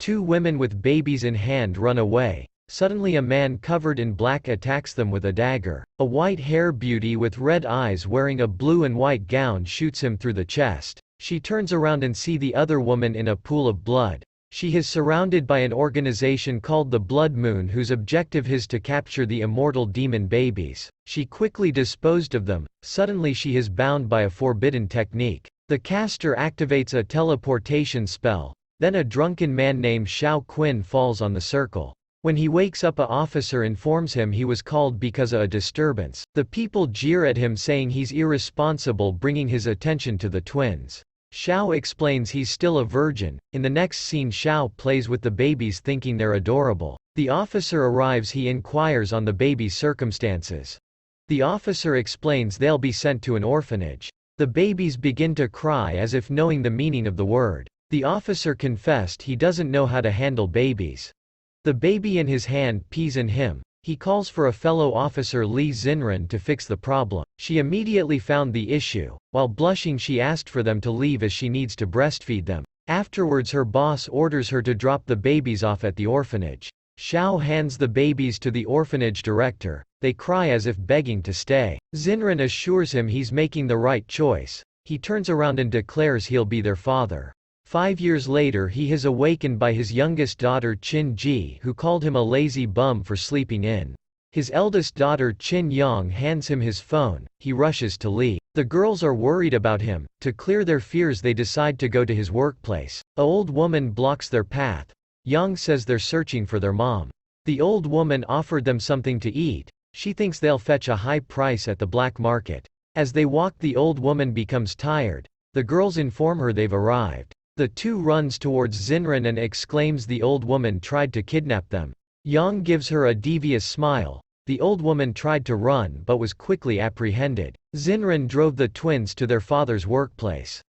Two women with babies in hand run away. Suddenly a man covered in black attacks them with a dagger. A white-hair beauty with red eyes wearing a blue and white gown shoots him through the chest. She turns around and sees the other woman in a pool of blood. She is surrounded by an organization called the Blood Moon whose objective is to capture the Immortal Demon babies. She quickly disposed of them. Suddenly she is bound by a forbidden technique. The caster activates a teleportation spell. Then a drunken man named Shao Qin falls on the circle. When he wakes up, an officer informs him he was called because of a disturbance. The people jeer at him saying he's irresponsible, bringing his attention to the twins. Shao explains he's still a virgin. In the next scene, Shao plays with the babies thinking they're adorable. The officer arrives. He inquires on the baby's circumstances. The officer explains they'll be sent to an orphanage. The babies begin to cry as if knowing the meaning of the word. The officer confessed he doesn't know how to handle babies. The baby in his hand pees in him. He calls for a fellow officer, Li Xinren, to fix the problem. She immediately found the issue. While blushing, she asked for them to leave as she needs to breastfeed them. Afterwards, her boss orders her to drop the babies off at the orphanage. Shao hands the babies to the orphanage director. They cry as if begging to stay. Xinren assures him he's making the right choice. He turns around and declares he'll be their father. 5 years later, he is awakened by his youngest daughter Qin Ji, who called him a lazy bum for sleeping in. His eldest daughter Qin Yang hands him his phone. He rushes to leave. The girls are worried about him. To clear their fears, they decide to go to his workplace. An old woman blocks their path. Yang says they're searching for their mom. The old woman offered them something to eat. She thinks they'll fetch a high price at the black market. As they walk, the old woman becomes tired. The girls inform her they've arrived. The two runs towards Xinren and exclaims the old woman tried to kidnap them. Yang gives her a devious smile. The old woman tried to run but was quickly apprehended. Xinren drove the twins to their father's workplace.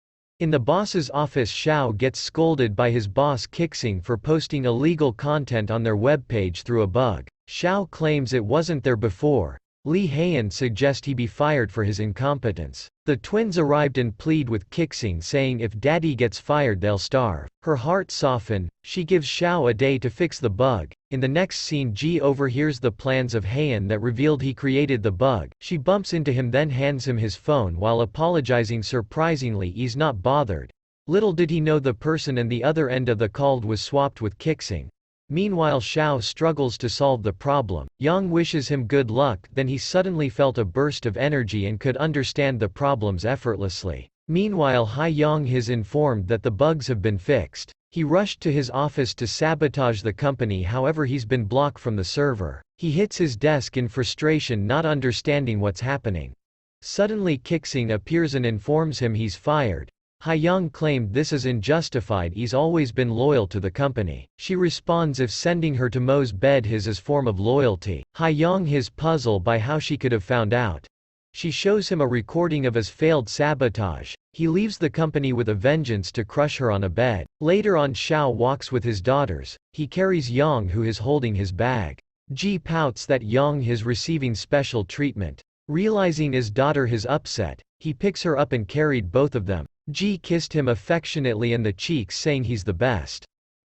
In the boss's office, Shao gets scolded by his boss Qixing for posting illegal content on their webpage through a bug. Shao claims it wasn't there before. Li Heian suggests he be fired for his incompetence. The twins arrived and plead with Qixing, saying if daddy gets fired they'll starve. Her heart softens. She gives Shao a day to fix the bug. In the next scene, Ji overhears the plans of Heian that revealed he created the bug. She bumps into him, then hands him his phone while apologizing. Surprisingly, he's not bothered. Little did he know the person on the other end of the call was swapped with Qixing. Meanwhile, Shao struggles to solve the problem. Yang wishes him good luck, then he suddenly felt a burst of energy and could understand the problems effortlessly. Meanwhile, Hai Yang is informed that the bugs have been fixed. He rushed to his office to sabotage the company, however he's been blocked from the server. He hits his desk in frustration, not understanding what's happening. Suddenly Qixing appears and informs him he's fired. Hai Yang claimed this is unjustified, he's always been loyal to the company. She responds if sending her to Mo's bed is his form of loyalty. Hai Yang is puzzled by how she could have found out. She shows him a recording of his failed sabotage. He leaves the company with a vengeance to crush her on a bed. Later on, Shao walks with his daughters. He carries Yang, who is holding his bag. Ji pouts that Yang is receiving special treatment. Realizing his daughter is upset, he picks her up and carried both of them. Ji kissed him affectionately in the cheeks, saying he's the best.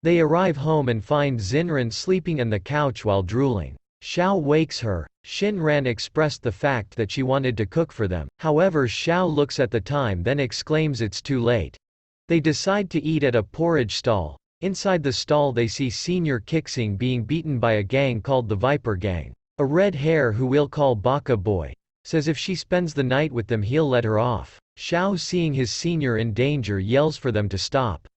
They arrive home and find Xinren sleeping on the couch while drooling. Shao wakes her. Qin Lan expressed the fact that she wanted to cook for them. However, Shao looks at the time, then exclaims it's too late. They decide to eat at a porridge stall. Inside the stall, they see Senior Qixing being beaten by a gang called the Viper Gang. A red hair, who we'll call Baka Boy, says if she spends the night with them he'll let her off. Shao, seeing his senior in danger, yells for them to stop.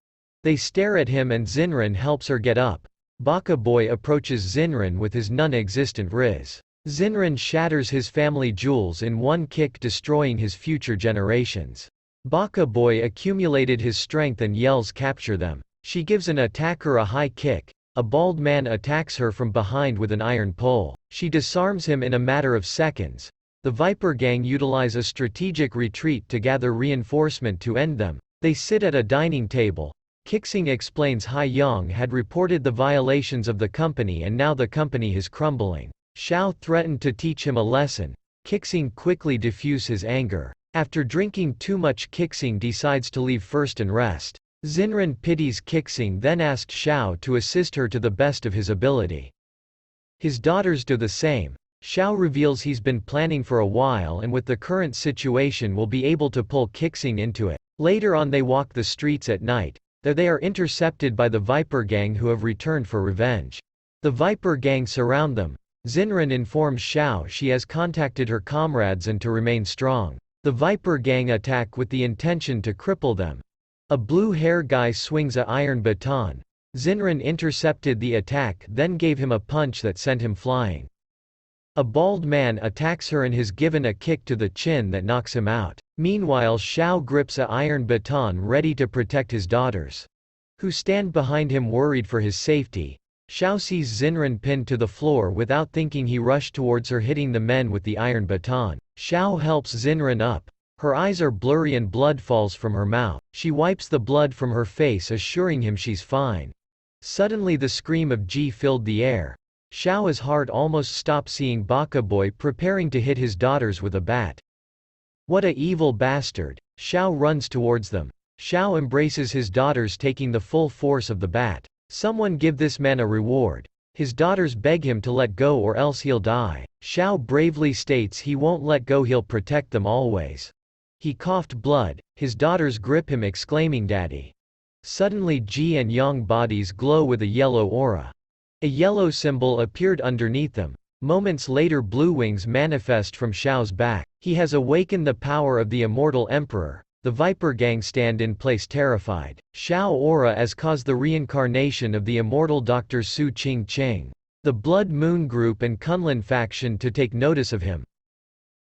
They stare at him and Xinren helps her get up. Baka Boy approaches Xinren with his non-existent riz. Xinren shatters his family jewels in one kick, destroying his future generations. Baka Boy accumulated his strength and yells capture them. She gives an attacker a high kick. A bald man attacks her from behind with an iron pole. She disarms him in a matter of seconds. The Viper Gang utilize a strategic retreat to gather reinforcement to end them. They sit at a dining table. Qixing explains Hai Yang had reported the violations of the company and now the company is crumbling. Shao threatened to teach him a lesson. Qixing quickly diffuses his anger. After drinking too much, Qixing decides to leave first and rest. Xinran pities Qixing, then asked Xiao to assist her to the best of his ability. His daughters do the same. Xiao reveals he's been planning for a while and with the current situation will be able to pull Qixing into it. Later on they walk the streets at night. There they are intercepted by the Viper Gang who have returned for revenge. The Viper Gang surround them. Xinran informs Xiao she has contacted her comrades and to remain strong. The Viper Gang attack with the intention to cripple them. A blue-hair guy swings a iron baton. Xinran intercepted the attack then gave him a punch that sent him flying. A bald man attacks her and has given a kick to the chin that knocks him out. Meanwhile Xiao grips a iron baton ready to protect his daughters, who stand behind him worried for his safety. Xiao sees Xinran pinned to the floor. Without thinking he rushed towards her, hitting the men with the iron baton. Xiao helps Xinran up. Her eyes are blurry and blood falls from her mouth. She wipes the blood from her face, assuring him she's fine. Suddenly the scream of Ji filled the air. Xiao's heart almost stopped seeing Baka Boy preparing to hit his daughters with a bat. What a evil bastard! Xiao runs towards them. Xiao embraces his daughters, taking the full force of the bat. Someone give this man a reward. His daughters beg him to let go or else he'll die. Xiao bravely states he won't let go, he'll protect them always. He coughed blood. His daughters grip him exclaiming Daddy. Suddenly Ji and Yang bodies glow with a yellow aura. A yellow symbol appeared underneath them. Moments later blue wings manifest from Xiao's back. He has awakened the power of the Immortal Emperor. The Viper Gang stand in place terrified. Xiao aura has caused the reincarnation of the immortal Dr. Su Qing. The Blood Moon Group and Qin Lan faction to take notice of him.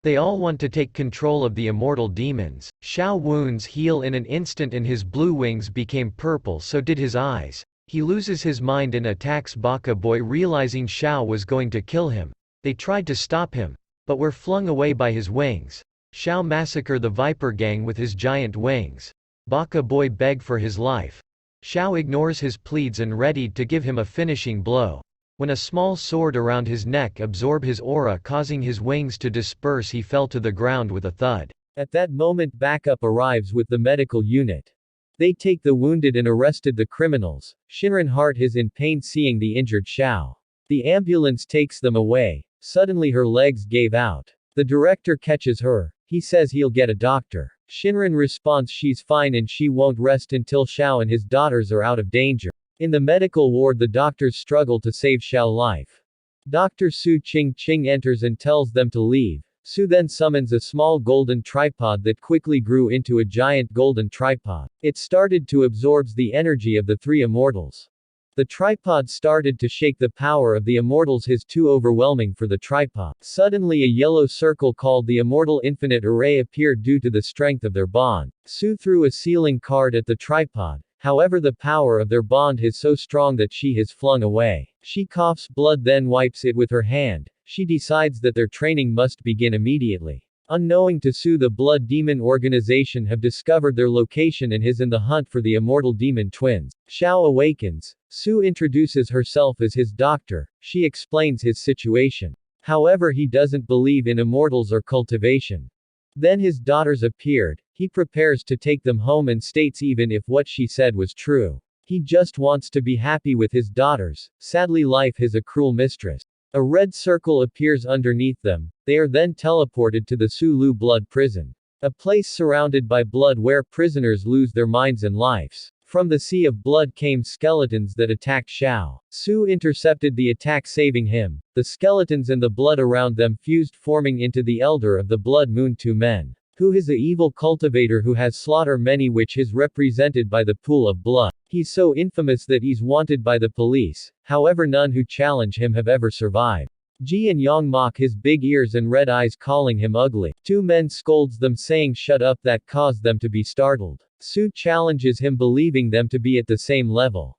They all want to take control of the immortal demons. Xiao wounds heal in an instant and his blue wings became purple, so did his eyes. He loses his mind and attacks Baka Boy, realizing Xiao was going to kill him. They tried to stop him, but were flung away by his wings. Xiao massacre the Viper Gang with his giant wings. Baka Boy begged for his life. Xiao ignores his pleads and readied to give him a finishing blow. When a small sword around his neck absorbed his aura, causing his wings to disperse, he fell to the ground with a thud. At that moment backup arrives with the medical unit. They take the wounded and arrested the criminals. Shinran Heart is in pain seeing the injured Xiao. The ambulance takes them away. Suddenly her legs gave out. The director catches her. He says he'll get a doctor. Shinran responds she's fine and she won't rest until Xiao and his daughters are out of danger. In the medical ward the doctors struggle to save Xiao's life. Dr. Su Qing enters and tells them to leave. Su then summons a small golden tripod that quickly grew into a giant golden tripod. It started to absorb the energy of the three immortals. The tripod started to shake. The power of the immortals is too overwhelming for the tripod. Suddenly a yellow circle called the Immortal Infinite Array appeared due to the strength of their bond. Su threw a sealing card at the tripod. However, the power of their bond is so strong that she is flung away. She coughs blood then wipes it with her hand. She decides that their training must begin immediately. Unknowing to Su, the Blood Demon organization have discovered their location and is in the hunt for the Immortal Demon twins. Xiao awakens. Su introduces herself as his doctor. She explains his situation. However, he doesn't believe in immortals or cultivation. Then his daughters appeared. He prepares to take them home and states even if what she said was true, he just wants to be happy with his daughters. Sadly, life is a cruel mistress. A red circle appears underneath them. They are then teleported to the Sulu Blood Prison, a place surrounded by blood where prisoners lose their minds and lives. From the sea of blood came skeletons that attacked Xiao. Su intercepted the attack, saving him. The skeletons and the blood around them fused, forming into the Elder of the Blood Moon, two men, who is a evil cultivator who has slaughtered many, which is represented by the pool of blood. He's so infamous that he's wanted by the police. However, none who challenge him have ever survived. Ji and Yang mock his big ears and red eyes, calling him ugly. Two men scolds them saying shut up, that caused them to be startled. Su challenges him, believing them to be at the same level.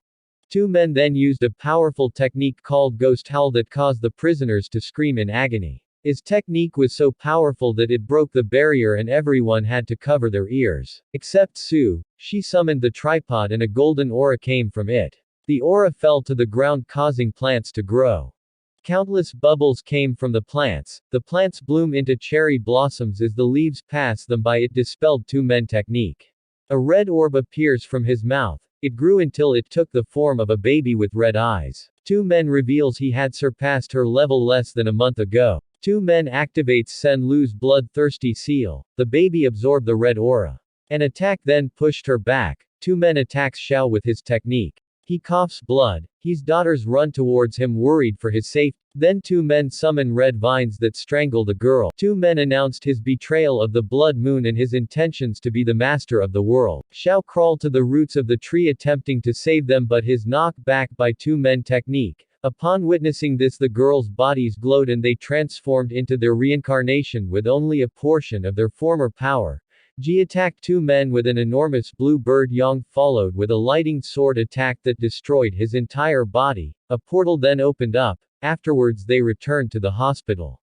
Two men then used a powerful technique called Ghost Howl that caused the prisoners to scream in agony. His technique was so powerful that it broke the barrier and everyone had to cover their ears. Except Su. She summoned the tripod and a golden aura came from it. The aura fell to the ground, causing plants to grow. Countless bubbles came from the plants. The plants bloom into cherry blossoms as the leaves pass them by. It dispelled two men technique. A red orb appears from his mouth. It grew until it took the form of a baby with red eyes. Two Men reveals he had surpassed her level less than a month ago. Two Men activates Sen Lu's bloodthirsty seal. The baby absorbed the red aura. An attack then pushed her back. Two Men attacks Xiao with his technique. He coughs blood. His daughters run towards him worried for his safety. Then two men summon red vines that strangle the girl. Two Men announced his betrayal of the blood moon and his intentions to be the master of the world. Xiao crawled to the roots of the tree attempting to save them, but his knocked back by two men technique. Upon witnessing this, the girls' bodies glowed and they transformed into their reincarnation with only a portion of their former power. Ji attacked two men with an enormous blue bird. Yang followed with a lighting sword attack that destroyed his entire body. A portal then opened up. Afterwards they returned to the hospital.